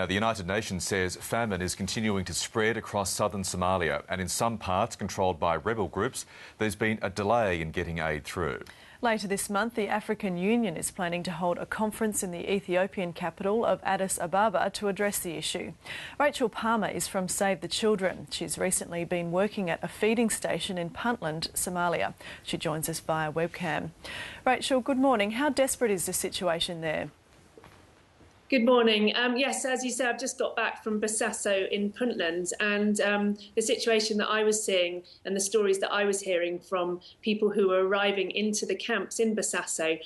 Now, the United Nations says famine is continuing to spread across southern Somalia, and in some parts controlled by rebel groups, there's been a delay in getting aid through. Later this month, the African Union is planning to hold a conference in the Ethiopian capital of Addis Ababa to address the issue. Rachel Palmer is from Save the Children. She's recently been working at a feeding station in Puntland, Somalia. She joins us via webcam. Rachel, good morning. How desperate is the situation there? Good morning. Yes, as you said, I've just got back from Bosaso in Puntland, and the situation that I was seeing and the stories that I was hearing from people who were arriving into the camps in Bosaso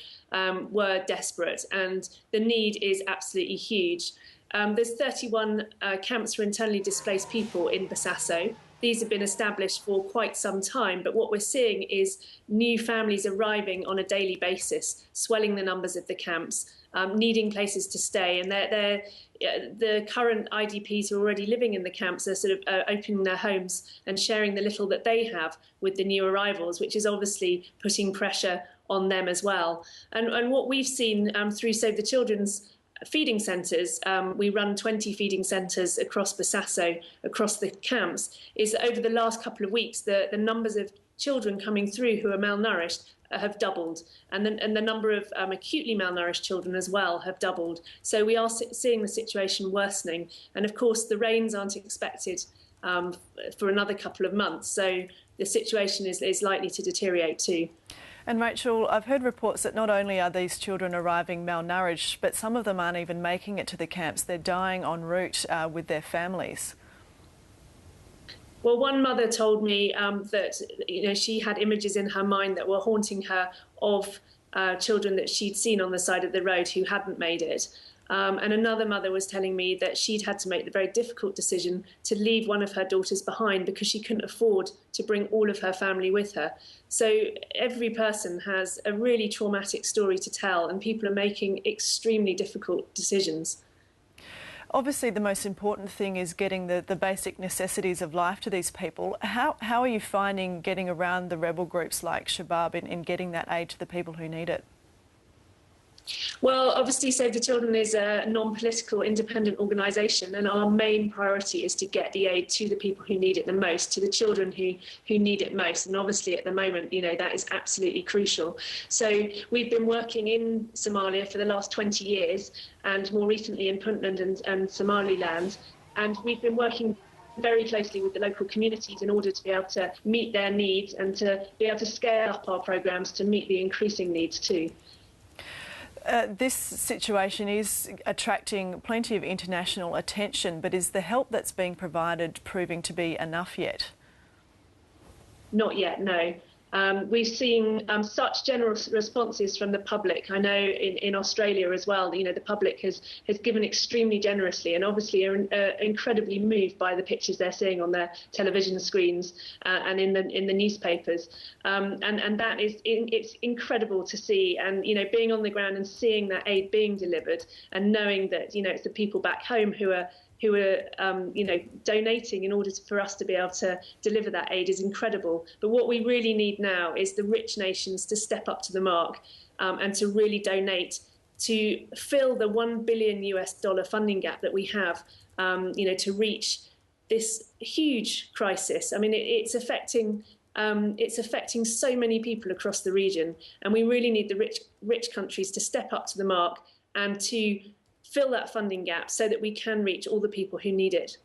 were desperate, and the need is absolutely huge. There's 31 camps for internally displaced people in Bosaso. These have been established for quite some time, but what we're seeing is new families arriving on a daily basis, swelling the numbers of the camps, needing places to stay, and the current IDPs who are already living in the camps are sort of opening their homes and sharing the little that they have with the new arrivals, which is obviously putting pressure on them as well. And what we've seen through Save the Children's feeding centres, we run 20 feeding centres across Bosaso, across the camps, is that over the last couple of weeks, the numbers of children coming through who are malnourished have doubled, and the number of acutely malnourished children as well have doubled. So we are seeing the situation worsening, and of course the rains aren't expected for another couple of months, so the situation is likely to deteriorate too. And Rachel, I've heard reports that not only are these children arriving malnourished, but some of them aren't even making it to the camps. They're dying en route with their families. Well, one mother told me that she had images in her mind that were haunting her of children that she'd seen on the side of the road who hadn't made it. And another mother was telling me that she'd had to make the very difficult decision to leave one of her daughters behind because she couldn't afford to bring all of her family with her. So every person has a really traumatic story to tell, and people are making extremely difficult decisions. Obviously, the most important thing is getting the basic necessities of life to these people. How are you finding getting around the rebel groups like Shabab in getting that aid to the people who need it? Well, obviously Save the Children is a non-political independent organisation, and our main priority is to get the aid to the people who need it the most, to the children who need it most. And obviously at the moment, that is absolutely crucial. So we've been working in Somalia for the last 20 years, and more recently in Puntland and Somaliland, and we've been working very closely with the local communities in order to be able to meet their needs and to be able to scale up our programmes to meet the increasing needs too. This situation is attracting plenty of international attention, but is the help that's being provided proving to be enough yet? Not yet, no. We've seen such generous responses from the public. I know in Australia as well, the public has given extremely generously, and obviously are incredibly moved by the pictures they're seeing on their television screens and in the newspapers. And that is it's incredible to see, and being on the ground and seeing that aid being delivered, and knowing that it's the people back home who are donating in order for us to be able to deliver that aid is incredible. But what we really need now is the rich nations to step up to the mark and to really donate to fill the $1 billion funding gap that we have, to reach this huge crisis. I mean, it's affecting so many people across the region, and we really need the rich countries to step up to the mark and to fill that funding gap so that we can reach all the people who need it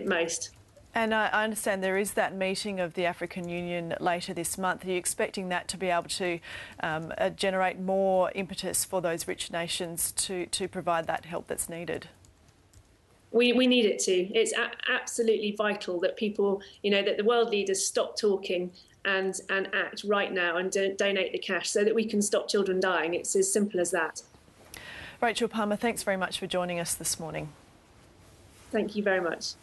most. And I understand there is that meeting of the African Union later this month. Are you expecting that to be able to generate more impetus for those rich nations to provide that help that's needed? We need it to. It's absolutely vital that people, that the world leaders stop talking and act right now and donate the cash so that we can stop children dying. It's as simple as that. Rachel Palmer, thanks very much for joining us this morning. Thank you very much.